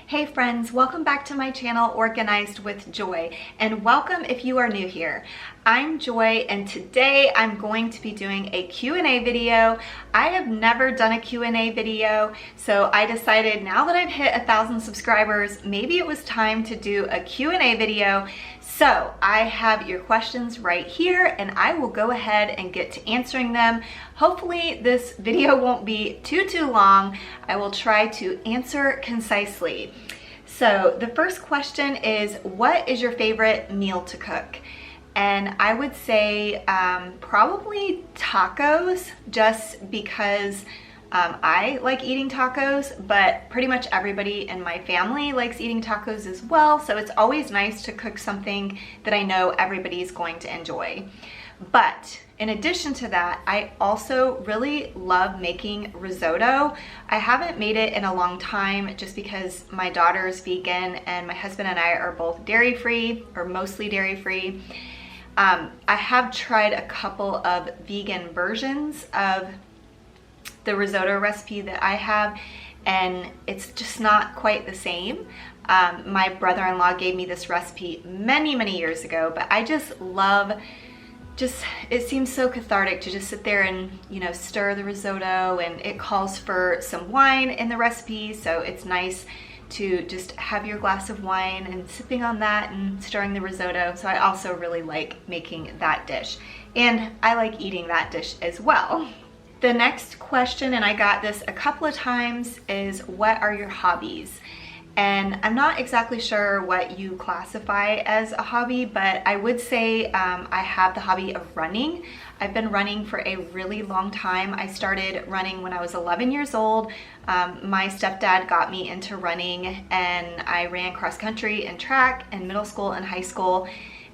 Hey friends, welcome back to my channel, Organized with Joy, and welcome if you are new here. I'm Joy, and today I'm going to be doing a Q&A video. I have never done a Q&A video, so I decided now that I've hit 1,000 subscribers, maybe it was time to do a Q&A video. So I have your questions right here, and I will go ahead and get to answering them. Hopefully this video won't be too long. I will try to answer concisely. So the first question is, what is your favorite meal to cook? And I would say probably tacos, just because I like eating tacos, but pretty much everybody in my family likes eating tacos as well. So it's always nice to cook something that I know everybody's going to enjoy. But in addition to that, I also really love making risotto. I haven't made it in a long time just because my daughter's vegan and my husband and I are both dairy-free, or mostly dairy-free. I have tried a couple of vegan versions of the risotto recipe that I have, and it's just not quite the same. My brother-in-law gave me this recipe many years ago, but I just love, it seems so cathartic to just sit there and, you know, stir the risotto, and it calls for some wine in the recipe, so it's nice to just have your glass of wine and sipping on that and stirring the risotto. So I also really like making that dish, and I like eating that dish as well. The next question, and I got this a couple of times, is what are your hobbies? And I'm not exactly sure what you classify as a hobby, but I would say I have the hobby of running. I've been running for a really long time. I started running when I was 11 years old. My stepdad got me into running, and I ran cross country and track in middle school and high school.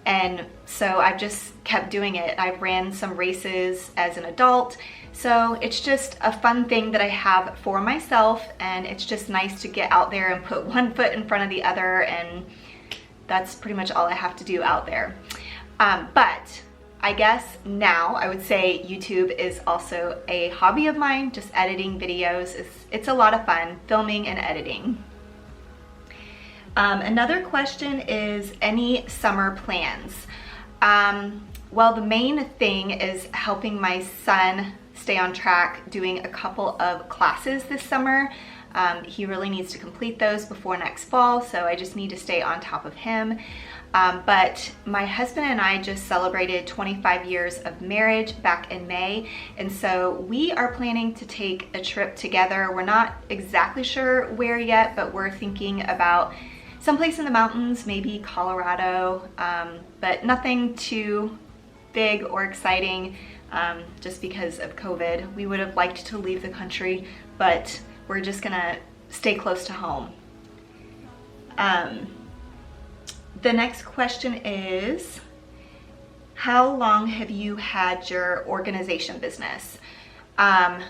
And so I've just kept doing it. I've ran some races as an adult. So it's just a fun thing that I have for myself, and it's just nice to get out there and put one foot in front of the other, and that's pretty much all I have to do out there. But I guess now I would say YouTube is also a hobby of mine. Just editing videos, it's a lot of fun, filming and editing. Another question is, any summer plans? Well, the main thing is helping my son stay on track, doing a couple of classes this summer. He really needs to complete those before next fall, so I just need to stay on top of him. But my husband and I just celebrated 25 years of marriage back in May, and so we are planning to take a trip together. We're not exactly sure where yet, but we're thinking about someplace in the mountains, maybe Colorado, but nothing too big or exciting. Just because of COVID. We would have liked to leave the country, but we're just gonna stay close to home. The next question is, how long have you had your organization business? I'm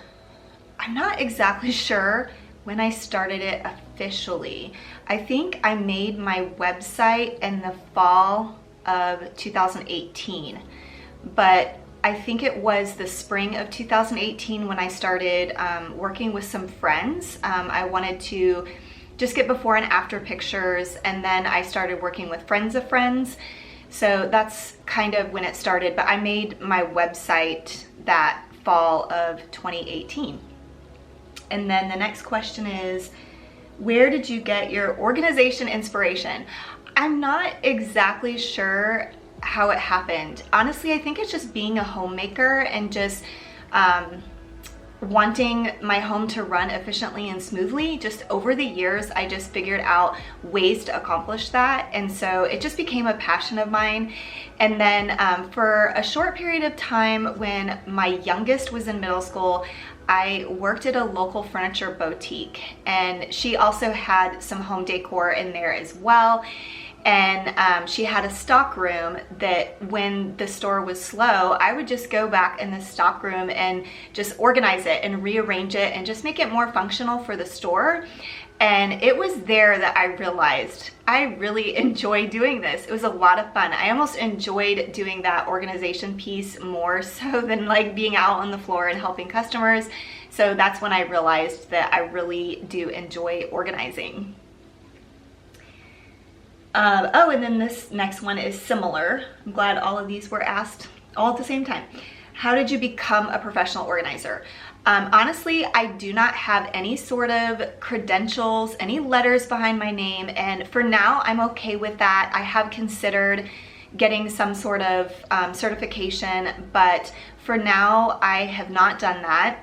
not exactly sure when I started it officially. I think I made my website in the fall of 2018, but I think it was the spring of 2018 when I started working with some friends. I wanted to just get before and after pictures, and then I started working with friends of friends. So that's kind of when it started, but I made my website that fall of 2018. And then the next question is, where did you get your organization inspiration? I'm not exactly sure how it happened. Honestly, I think it's just being a homemaker and just wanting my home to run efficiently and smoothly. Just over the years, I just figured out ways to accomplish that, and so it just became a passion of mine. And then for a short period of time, when my youngest was in middle school, I worked at a local furniture boutique, and she also had some home decor in there as well. And she had a stock room that when the store was slow, I would just go back in the stock room and just organize it and rearrange it and just make it more functional for the store. And it was there that I realized I really enjoy doing this. It was a lot of fun. I almost enjoyed doing that organization piece more so than like being out on the floor and helping customers. So that's when I realized that I really do enjoy organizing. Oh, and then this next one is similar. I'm glad all of these were asked all at the same time. How did you become a professional organizer? Honestly, I do not have any sort of credentials, any letters behind my name, and for now, I'm okay with that. I have considered getting some sort of certification, but for now, I have not done that.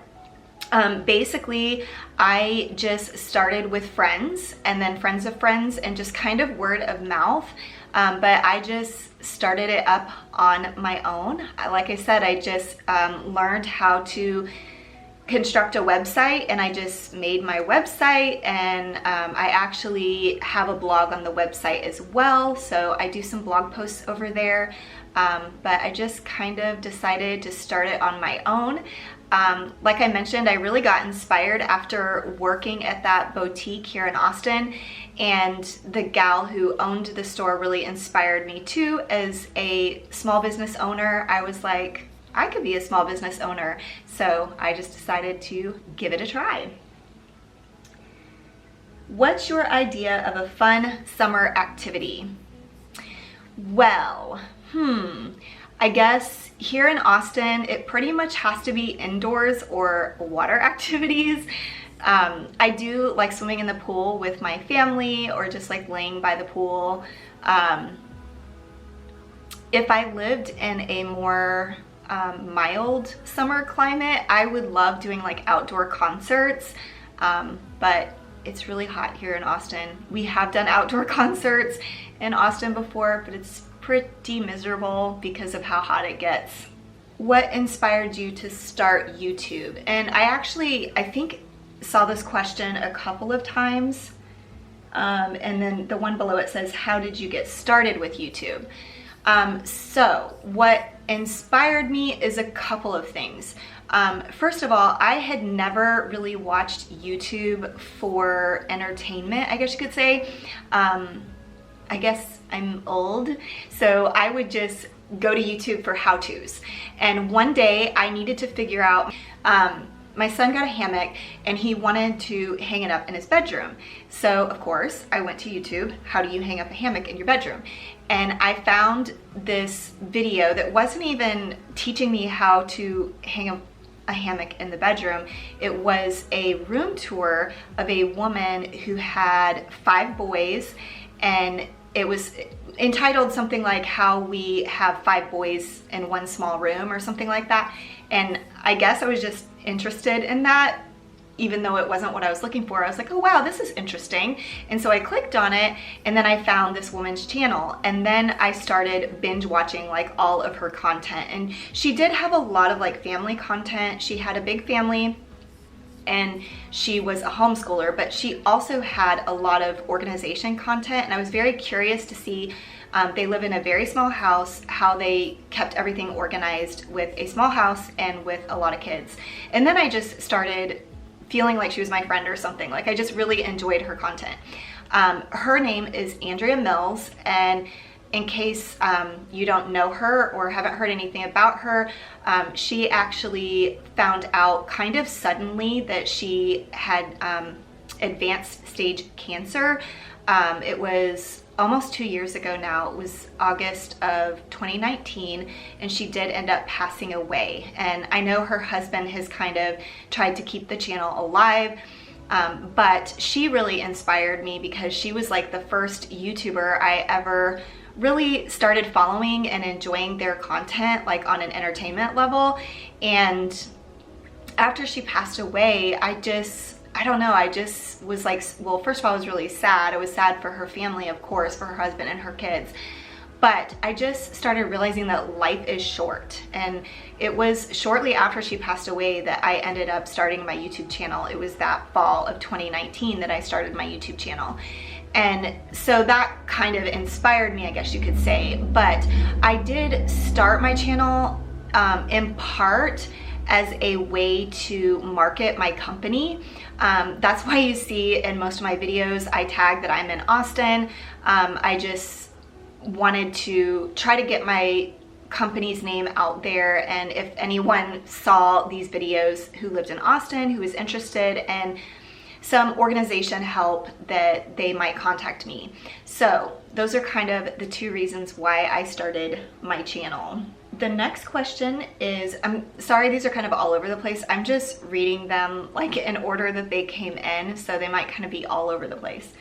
Basically, I just started with friends and then friends of friends and just kind of word of mouth. But I just started it up on my own. Like I said, I just learned how to construct a website, and I just made my website, and I actually have a blog on the website as well. So I do some blog posts over there. But I just kind of decided to start it on my own. Like I mentioned, I really got inspired after working at that boutique here in Austin, and the gal who owned the store really inspired me too. As a small business owner, I was like, I could be a small business owner. So I just decided to give it a try. What's your idea of a fun summer activity? Well, I guess here in Austin, it pretty much has to be indoors or water activities. I do like swimming in the pool with my family or just like laying by the pool. If I lived in a more mild summer climate, I would love doing like outdoor concerts, but it's really hot here in Austin. We have done outdoor concerts in Austin before, but it's pretty miserable because of how hot it gets. What inspired you to start YouTube? And I think saw this question a couple of times. And then the one below it says, how did you get started with YouTube? So what inspired me is a couple of things. First of all, I had never really watched YouTube for entertainment, I guess you could say. I guess I'm old, so I would just go to YouTube for how-tos. And one day I needed to figure out, my son got a hammock and he wanted to hang it up in his bedroom. So of course I went to YouTube, how do you hang up a hammock in your bedroom? And I found this video that wasn't even teaching me how to hang up a hammock in the bedroom. It was a room tour of a woman who had 5 boys, and it was entitled something like how we have 5 boys in one small room or something like that. And I guess I was just interested in that, even though it wasn't what I was looking for. I was like, oh wow, this is interesting. And so I clicked on it, and then I found this woman's channel, and then I started binge watching like all of her content. And she did have a lot of like family content. She had a big family, and she was a homeschooler, but she also had a lot of organization content, and I was very curious to see, they live in a very small house, how they kept everything organized with a small house and with a lot of kids. And then I just started feeling like she was my friend or something. Like I just really enjoyed her content. Her name is Andrea Mills, and in case you don't know her or haven't heard anything about her, she actually found out kind of suddenly that she had advanced stage cancer. It was almost 2 years ago now. It was August of 2019, and she did end up passing away. And I know her husband has kind of tried to keep the channel alive, but she really inspired me because she was like the first YouTuber I ever really started following and enjoying their content, like on an entertainment level. And after she passed away, I don't know, I just was like, well, first of all, I was really sad. I was sad for her family, of course, for her husband and her kids. But I just started realizing that life is short. And it was shortly after she passed away that I ended up starting my YouTube channel. It was that fall of 2019 that I started my YouTube channel. And so that kind of inspired me, I guess you could say. But I did start my channel in part as a way to market my company. That's why you see in most of my videos, I tag that I'm in Austin. I just wanted to try to get my company's name out there, and if anyone saw these videos who lived in Austin, who was interested in some organization help that they might contact me. So those are kind of the two reasons why I started my channel. The next question is, I'm sorry, these are kind of all over the place. I'm just reading them like in order that they came in, so they might kind of be all over the place.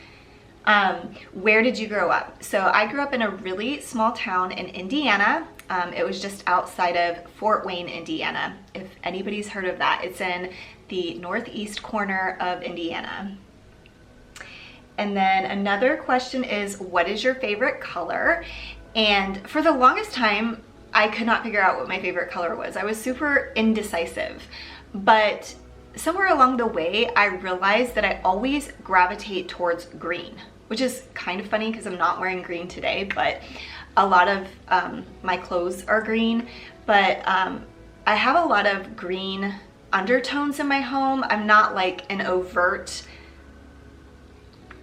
Where did you grow up? So I grew up in a really small town in Indiana. It was just outside of Fort Wayne, Indiana. If anybody's heard of that, it's in the northeast corner of Indiana. And then another question is, what is your favorite color? And for the longest time, I could not figure out what my favorite color was. I was super indecisive, but somewhere along the way, I realized that I always gravitate towards green, which is kind of funny because I'm not wearing green today, but a lot of my clothes are green. But I have a lot of green undertones in my home. I'm not like an overt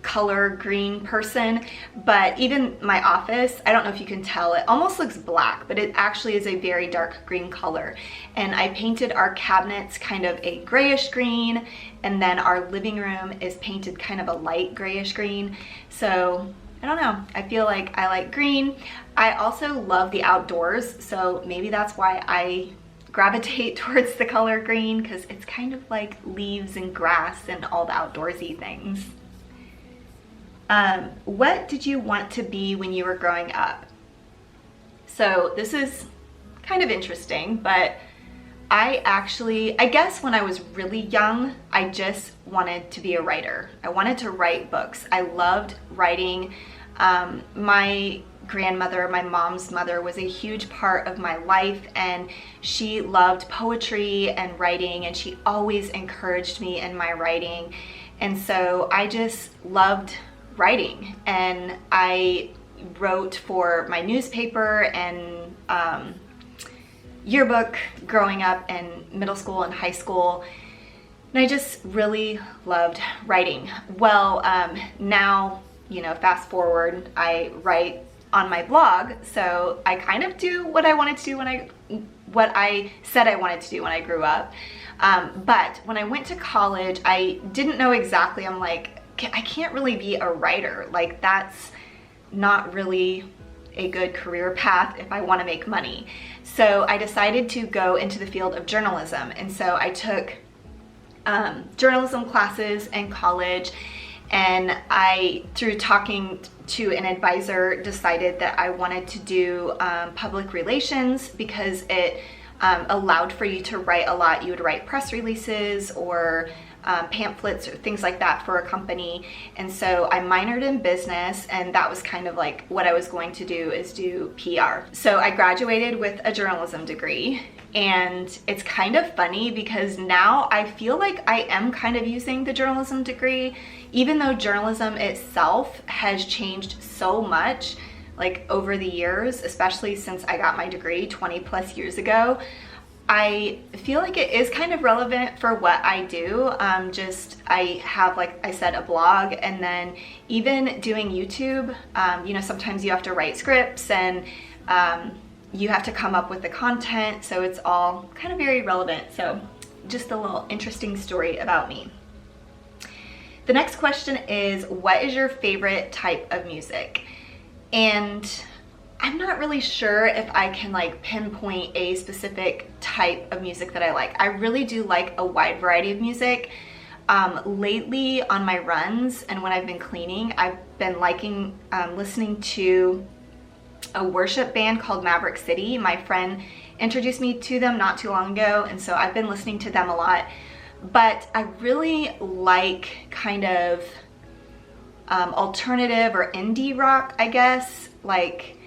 color green person, but even my office, I don't know if you can tell, it almost looks black, but it actually is a very dark green color. And I painted our cabinets kind of a grayish green, and then our living room is painted kind of a light grayish green. So I don't know, I feel like I like green. I also love the outdoors, so maybe that's why I gravitate towards the color green, because it's kind of like leaves and grass and all the outdoorsy things. What did you want to be when you were growing up? So this is kind of interesting, but I guess when I was really young, I just wanted to be a writer. I wanted to write books. I loved writing. My grandmother, my mom's mother, was a huge part of my life, and she loved poetry and writing, and she always encouraged me in my writing. And so I just loved writing, and I wrote for my newspaper and yearbook growing up in middle school and high school, and I just really loved writing. Well, now, you know, fast forward, I write on my blog, so I kind of do what I wanted to do what I said I wanted to do when I grew up. But when I went to college, I didn't know exactly. I'm like, I can't really be a writer. Like, that's not really a good career path if I want to make money. So I decided to go into the field of journalism. And so I took journalism classes in college, and I, through talking to an advisor, decided that I wanted to do public relations, because it allowed for you to write a lot. You would write press releases or pamphlets or things like that for a company. And so I minored in business, and that was kind of like what I was going to do, is do PR. So I graduated with a journalism degree, and it's kind of funny because now I feel like I am kind of using the journalism degree, even though journalism itself has changed so much like over the years, especially since I got my degree 20 plus years ago. I feel like it is kind of relevant for what I do. I have, like I said, a blog, and then even doing YouTube, you know, sometimes you have to write scripts, and you have to come up with the content, so it's all kind of very relevant. So just a little interesting story about me. The next question is, what is your favorite type of music? And I'm not really sure if I can like pinpoint a specific type of music that I like. I really do like a wide variety of music. Lately on my runs and when I've been cleaning, I've been liking listening to a worship band called Maverick City. My friend introduced me to them not too long ago, and so I've been listening to them a lot. But I really like kind of alternative or indie rock, I guess. Like,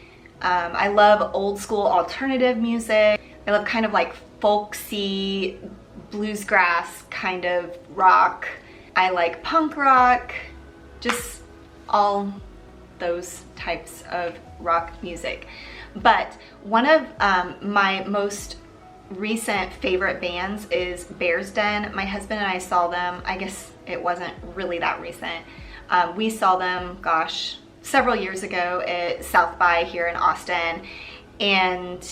I love old school alternative music. I love kind of like folksy, bluesgrass kind of rock. I like punk rock, just all those types of rock music. But one of my most recent favorite bands is Bear's Den. My husband and I saw them, I guess it wasn't really that recent. We saw them, gosh, several years ago at South by here in Austin, and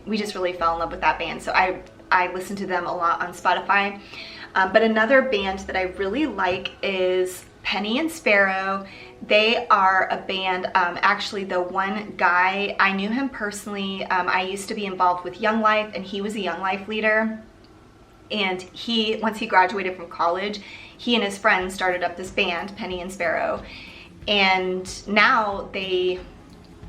we just really fell in love with that band. So I listen to them a lot on Spotify. But another band that I really like is Penny and Sparrow. They are a band, actually the one guy, I knew him personally. I used to be involved with Young Life, and he was a Young Life leader. And once he graduated from college, he and his friends started up this band, Penny and Sparrow. And now they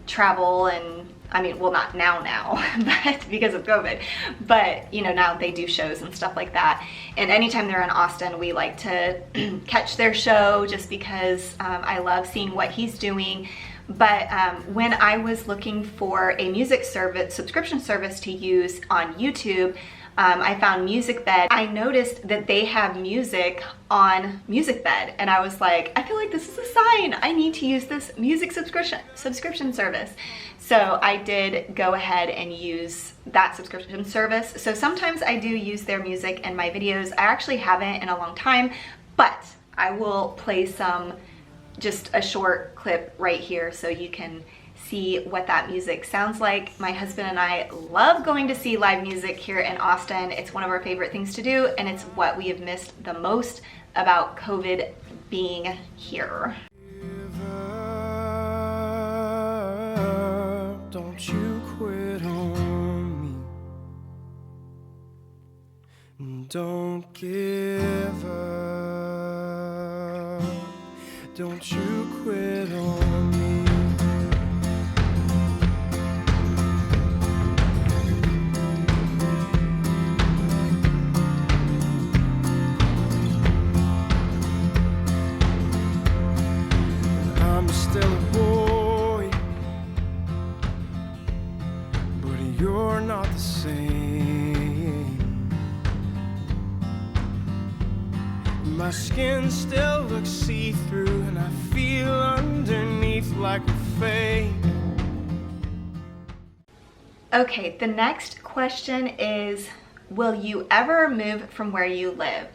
travel, and I mean, well, not now, but because of COVID, but you know, now they do shows and stuff like that. And anytime they're in Austin, we like to catch their show just because I love seeing what he's doing. But when I was looking for a music subscription service to use on YouTube, I found MusicBed. I noticed that they have music on MusicBed, and I was like, I feel like this is a sign. I need to use this music subscription service. So I did go ahead and use that subscription service. So sometimes I do use their music in my videos. I actually haven't in a long time, but I will play just a short clip right here so you can see what that music sounds like. My husband and I love going to see live music here in Austin. It's one of our favorite things to do, and it's what we have missed the most about COVID being here. Don't you quit on me. Don't give up. Don't you quit on me. I'm still a boy, but you're not the same. My skin still looks see-through, and I feel underneath like a fake. Okay, the next question is, will you ever move from where you live?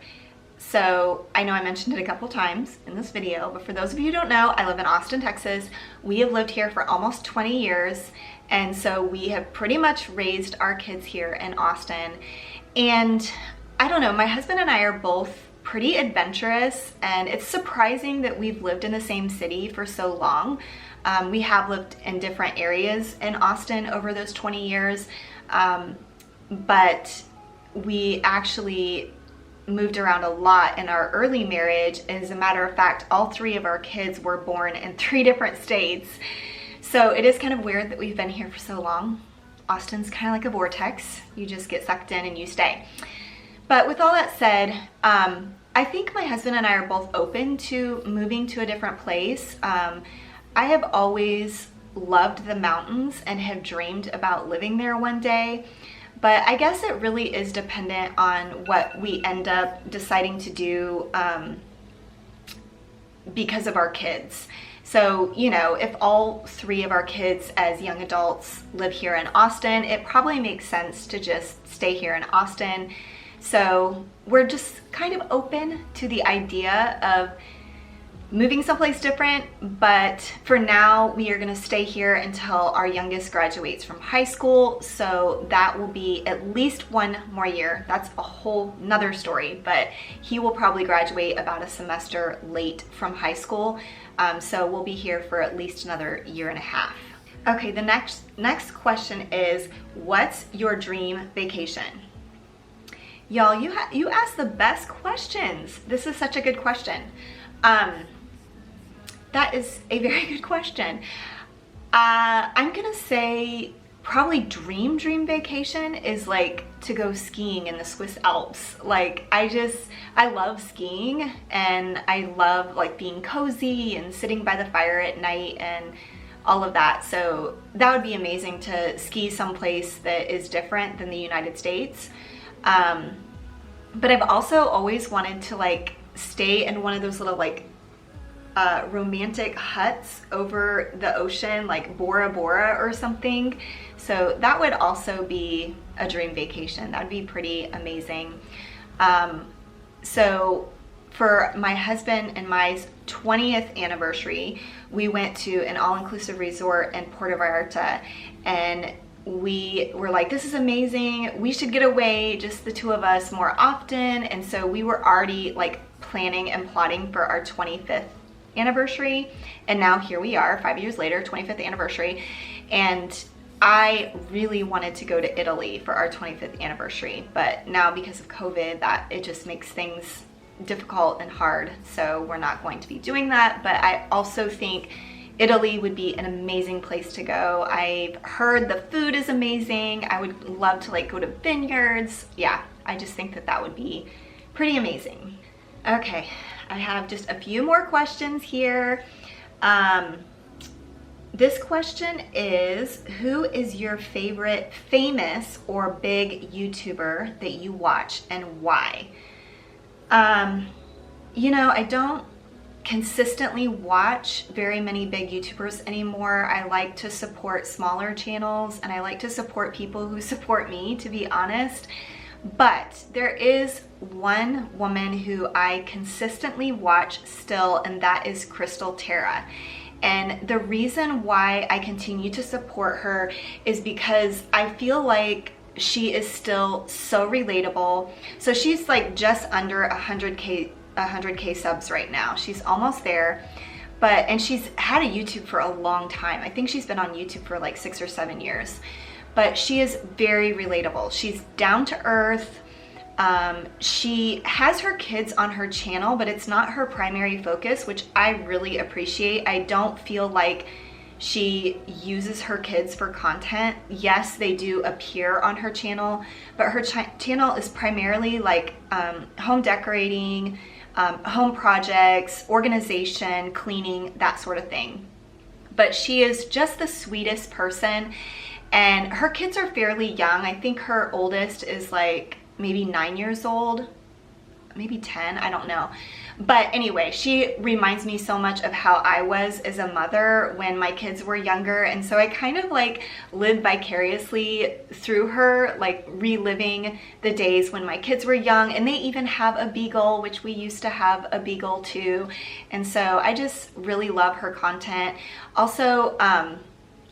So I know I mentioned it a couple times in this video, but for those of you who don't know, I live in Austin, Texas. We have lived here for almost 20 years, and so we have pretty much raised our kids here in Austin. And I don't know, my husband and I are both pretty adventurous, and it's surprising that we've lived in the same city for so long. We have lived in different areas in Austin over those 20 years, but we actually moved around a lot in our early marriage. As a matter of fact, all three of our kids were born in 3 different states. So it is kind of weird that we've been here for so long. Austin's kind of like a vortex. You just get sucked in and you stay. But with all that said, I think my husband and I are both open to moving to a different place. I have always loved the mountains and have dreamed about living there one day. But I guess it really is dependent on what we end up deciding to do because of our kids. So, you know, if all 3 of our kids as young adults live here in Austin, it probably makes sense to just stay here in Austin. So we're just kind of open to the idea of moving someplace different, but for now we are going to stay here until our youngest graduates from high school. So that will be at least 1 more year. That's a whole nother story, but he will probably graduate about a semester late from high school. So we'll be here for at least another 1.5 years. Okay, the next question is, what's your dream vacation? Y'all, you asked the best questions. This is such a good question. That is a very good question. I'm gonna say probably dream vacation is like to go skiing in the Swiss Alps. Like I love skiing, and I love like being cozy and sitting by the fire at night and all of that. So that would be amazing to ski someplace that is different than the United States. But I've also always wanted to like stay in one of those little like romantic huts over the ocean, like Bora Bora or something. So that would also be a dream vacation. That would be pretty amazing. So for my husband and my 20th anniversary, we went to an all-inclusive resort in Puerto Vallarta, and we were like, this is amazing. We should get away, just the two of us, more often. And so we were already like planning and plotting for our 25th anniversary. And now here we are, 5 years later, 25th anniversary. And I really wanted to go to Italy for our 25th anniversary. But now because of COVID, that it just makes things difficult and hard. So we're not going to be doing that. But I also think Italy would be an amazing place to go. I've heard the food is amazing. I would love to like go to vineyards. Yeah, I just think that that would be pretty amazing. Okay, I have just a few more questions here. This question is, who is your favorite famous or big YouTuber that you watch and why? You know, I don't consistently watch very many big YouTubers anymore. I like to support smaller channels and I like to support people who support me, to be honest. But there is one woman who I consistently watch still, and that is Crystal Tara. And the reason why I continue to support her is because I feel like she is still so relatable. So she's like just under 100K subs right now. She's almost there, and she's had a YouTube for a long time. I think she's been on YouTube for like 6 or 7 years, but she is very relatable. She's down to earth. She has her kids on her channel, but it's not her primary focus, which I really appreciate. I don't feel like she uses her kids for content. Yes, they do appear on her channel, but her channel is primarily like home decorating, home projects, organization, cleaning, that sort of thing. But she is just the sweetest person, and her kids are fairly young. I think her oldest is like maybe 9 years old, maybe 10, I don't know. But anyway, she reminds me so much of how I was as a mother when my kids were younger. And so I kind of like live vicariously through her, like reliving the days when my kids were young. And they even have a beagle, which we used to have a beagle too. And so I just really love her content. Also,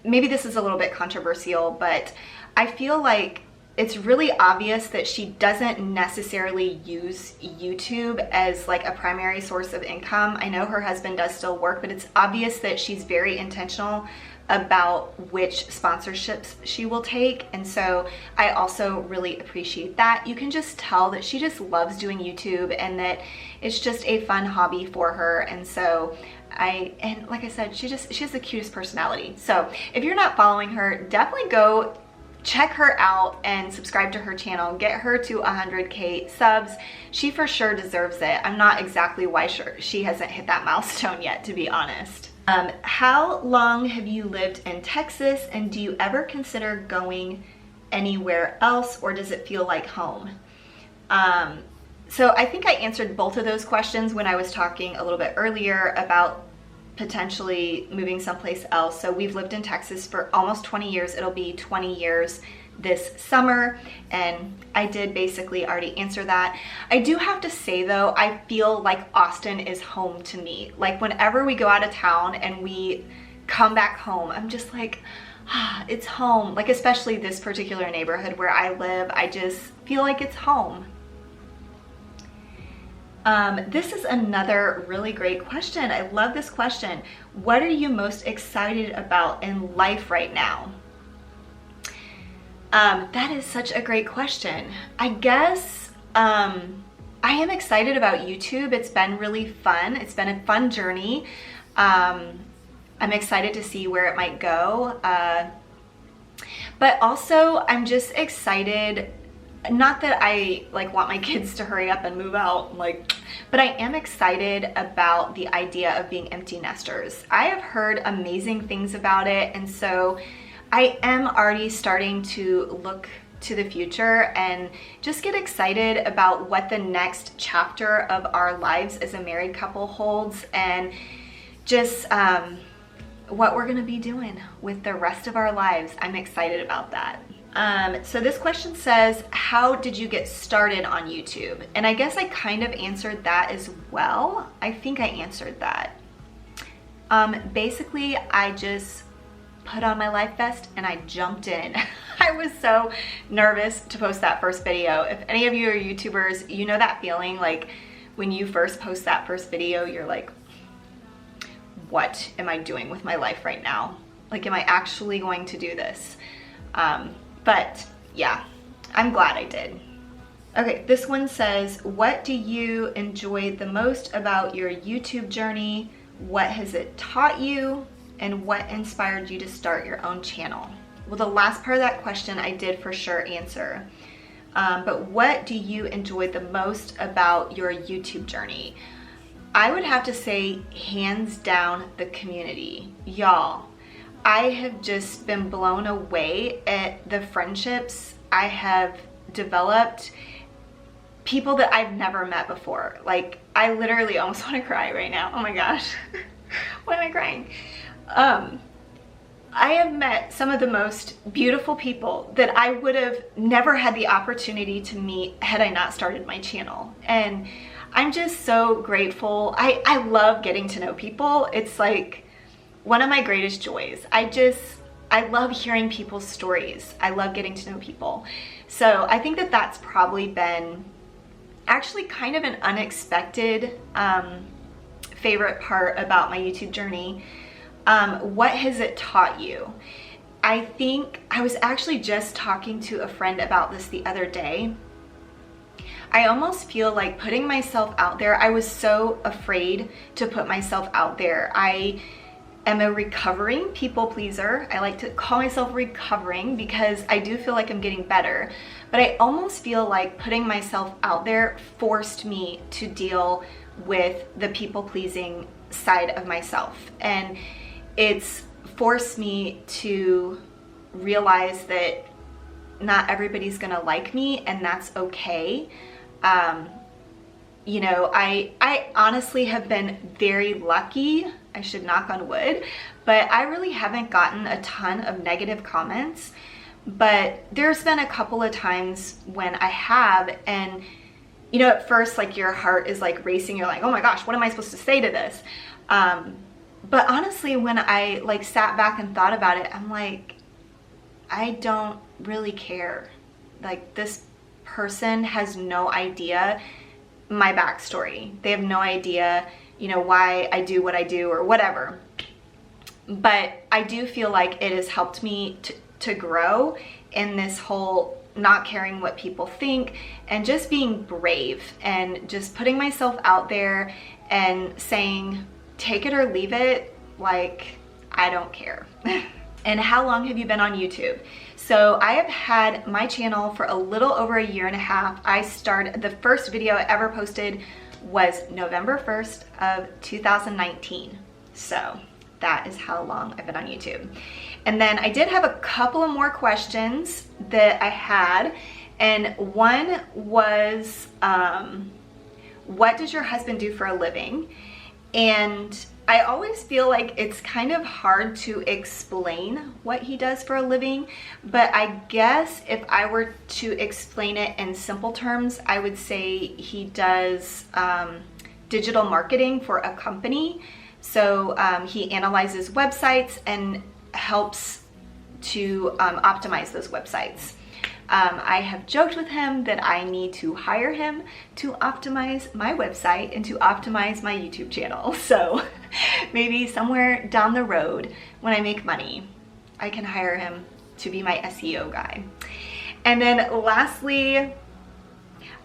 maybe this is a little bit controversial, but I feel like it's really obvious that she doesn't necessarily use YouTube as like a primary source of income. I know her husband does still work, but it's obvious that she's very intentional about which sponsorships she will take. And so I also really appreciate that. You can just tell that she just loves doing YouTube and that it's just a fun hobby for her. And so and like I said, she has the cutest personality. So if you're not following her, definitely go check her out and subscribe to her channel. Get her to 100K subs. She for sure deserves it. I'm not exactly why she hasn't hit that milestone yet, to be honest. How long have you lived in Texas, and do you ever consider going anywhere else, or does it feel like home? So I think I answered both of those questions when I was talking a little bit earlier about potentially moving someplace else. So we've lived in Texas for almost 20 years. It'll be 20 years this summer, and I did basically already answer that. I do have to say though, I feel like Austin is home to me. Like whenever we go out of town and we come back home, I'm just like, it's home. Like especially this particular neighborhood where I live, I just feel like it's home. This is another really great question. I love this question. What are you most excited about in life right now? That is such a great question. I guess I am excited about YouTube. It's been really fun. It's been a fun journey. I'm excited to see where it might go. But also I'm just excited, not that I like want my kids to hurry up and move out, but I am excited about the idea of being empty nesters. I have heard amazing things about it, and so I am already starting to look to the future and just get excited about what the next chapter of our lives as a married couple holds, and just what we're gonna be doing with the rest of our lives. I'm excited about that. So this question says, how did you get started on YouTube? And I guess I kind of answered that as well. I think I answered that. Basically, I just put on my life vest and I jumped in. I was so nervous to post that first video. If any of you are YouTubers, you know that feeling, like when you first post that first video, you're like, what am I doing with my life right now? Like, am I actually going to do this? But yeah, I'm glad I did. Okay, this one says, what do you enjoy the most about your YouTube journey? What has it taught you? And what inspired you to start your own channel? Well, the last part of that question I did for sure answer. But what do you enjoy the most about your YouTube journey? I would have to say, hands down, the community. Y'all, I have just been blown away at the friendships I have developed, people that I've never met before. Like, I literally almost want to cry right now. Oh my gosh. Why am I crying? I have met some of the most beautiful people that I would have never had the opportunity to meet had I not started my channel. And I'm just so grateful. I love getting to know people. It's like one of my greatest joys. I love hearing people's stories. I love getting to know people. So I think that that's probably been actually kind of an unexpected favorite part about my YouTube journey. What has it taught you? I think I was actually just talking to a friend about this the other day. I almost feel like putting myself out there, I was so afraid to put myself out there. I am a recovering people pleaser. I like to call myself recovering because I do feel like I'm getting better. But I almost feel like putting myself out there forced me to deal with the people pleasing side of myself. And it's forced me to realize that not everybody's gonna like me, and that's okay. You know, I honestly have been very lucky. I should knock on wood, but I really haven't gotten a ton of negative comments. But there's been a couple of times when I have, and you know, at first, like, your heart is like racing. You're like, oh my gosh, what am I supposed to say to this? But honestly, when I like sat back and thought about it, I'm like, I don't really care. Like, this person has no idea my backstory. They have no idea, you know, why I do what I do or whatever. But I do feel like it has helped me to grow in this whole not caring what people think and just being brave and just putting myself out there and saying, take it or leave it, like, I don't care. And how long have you been on YouTube? So I have had my channel for a little over a year and a half. I started, the first video I ever posted was November 1st of 2019. So that is how long I've been on YouTube. And then I did have a couple of more questions that I had. And one was, what does your husband do for a living? And I always feel like it's kind of hard to explain what he does for a living, but I guess if I were to explain it in simple terms, I would say he does digital marketing for a company. So he analyzes websites and helps to optimize those websites. I have joked with him that I need to hire him to optimize my website and to optimize my YouTube channel. So maybe somewhere down the road when I make money, I can hire him to be my SEO guy. And then lastly,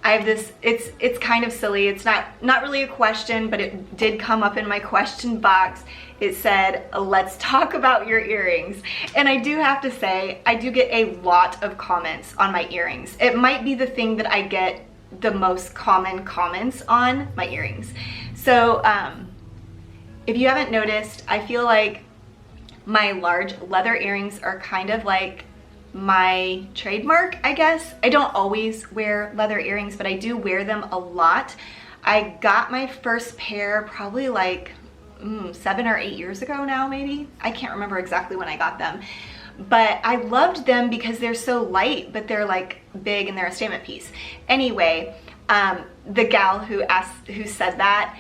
I have this, it's kind of silly. It's not really a question, but it did come up in my question box. It said, let's talk about your earrings. And I do have to say, I do get a lot of comments on my earrings. It might be the thing that I get the most common comments on, my earrings. So if you haven't noticed, I feel like my large leather earrings are kind of like my trademark, I guess. I don't always wear leather earrings, but I do wear them a lot. I got my first pair probably like 7 or 8 years ago now, maybe. I can't remember exactly when I got them, but I loved them because they're so light, but they're like big and they're a statement piece. Anyway, the gal who said that,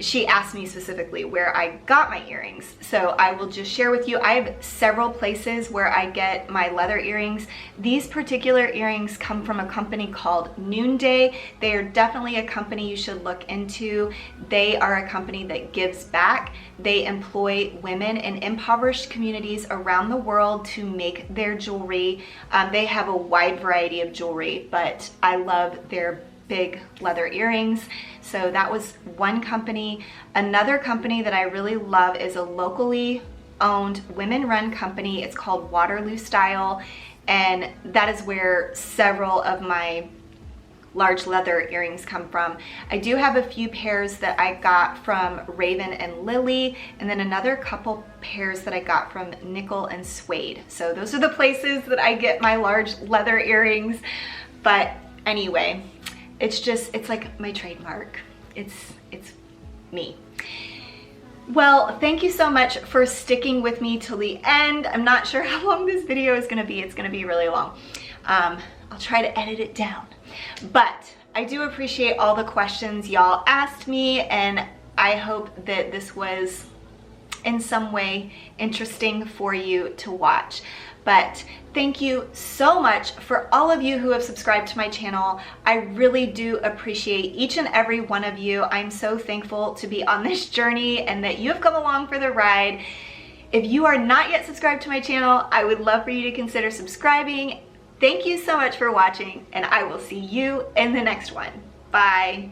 she asked me specifically where I got my earrings. So I will just share with you, I have several places where I get my leather earrings. These particular earrings come from a company called Noonday. They are definitely a company you should look into. They are a company that gives back. They employ women in impoverished communities around the world to make their jewelry. They have a wide variety of jewelry, but I love their big leather earrings. So that was one company. Another company that I really love is a locally owned women-run company. It's called Waterloo Style, and that is where several of my large leather earrings come from. I do have a few pairs that I got from Raven and Lily, and then another couple pairs that I got from Nickel and Suede. So those are the places that I get my large leather earrings. But anyway, it's like my trademark. It's me. Well, thank you so much for sticking with me till the end. I'm not sure how long this video is gonna be. It's gonna be really long. I'll try to edit it down. But I do appreciate all the questions y'all asked me, and I hope that this was in some way interesting for you to watch. But thank you so much for all of you who have subscribed to my channel. I really do appreciate each and every one of you. I'm so thankful to be on this journey and that you have come along for the ride. If you are not yet subscribed to my channel, I would love for you to consider subscribing. Thank you so much for watching, and I will see you in the next one. Bye.